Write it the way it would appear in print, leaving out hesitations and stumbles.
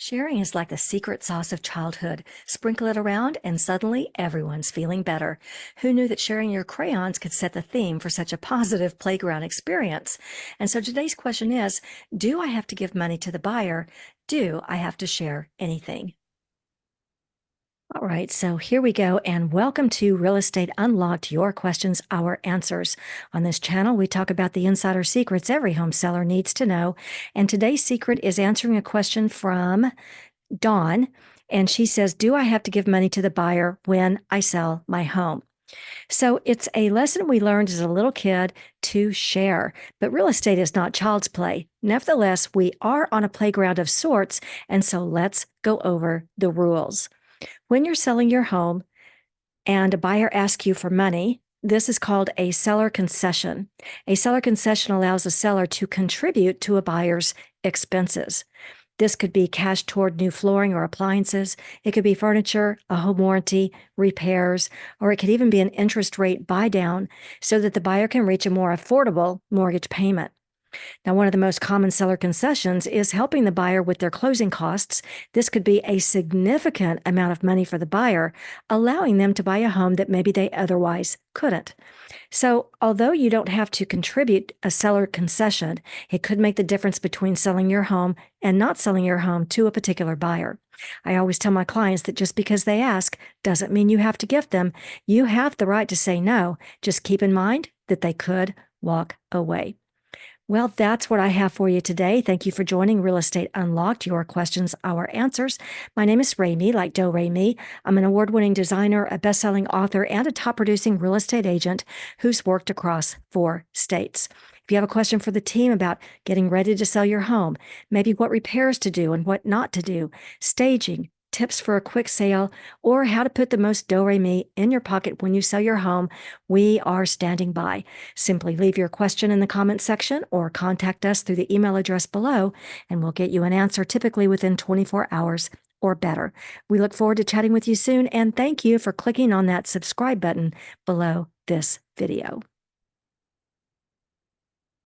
Sharing is like the secret sauce of childhood. Sprinkle it around, and suddenly everyone's feeling better. Who knew that sharing your crayons could set the theme for such a positive playground experience? And so today's question is, do I have to give money to the buyer? Do I have to share anything? All right, so here we go, and welcome to Real Estate Unlocked, your questions, our answers. On this channel, we talk about the insider secrets every home seller needs to know. And today's secret is answering a question from Dawn, and she says, do I have to give money to the buyer when I sell my home? So it's a lesson we learned as a little kid to share, but real estate is not child's play. Nevertheless, we are on a playground of sorts, and so let's go over the rules. When you're selling your home and a buyer asks you for money, this is called a seller concession. A seller concession allows a seller to contribute to a buyer's expenses. This could be cash toward new flooring or appliances. It could be furniture, a home warranty, repairs, or it could even be an interest rate buy down so that the buyer can reach a more affordable mortgage payment. Now, one of the most common seller concessions is helping the buyer with their closing costs. This could be a significant amount of money for the buyer, allowing them to buy a home that maybe they otherwise couldn't. So, although you don't have to contribute a seller concession, it could make the difference between selling your home and not selling your home to a particular buyer. I always tell my clients that just because they ask doesn't mean you have to gift them. You have the right to say no. Just keep in mind that they could walk away. Well, that's what I have for you today. Thank you for joining Real Estate Unlocked, your questions, our answers. My name is Remy, like Do Re Mi. I'm an award-winning designer, a best-selling author, and a top-producing real estate agent who's worked across 4 states. If you have a question for the team about getting ready to sell your home, maybe what repairs to do and what not to do, staging, tips for a quick sale, or how to put the most do-re-mi in your pocket when you sell your home, we are standing by. Simply leave your question in the comment section or contact us through the email address below, and we'll get you an answer typically within 24 hours or better. We look forward to chatting with you soon, and thank you for clicking on that subscribe button below this video.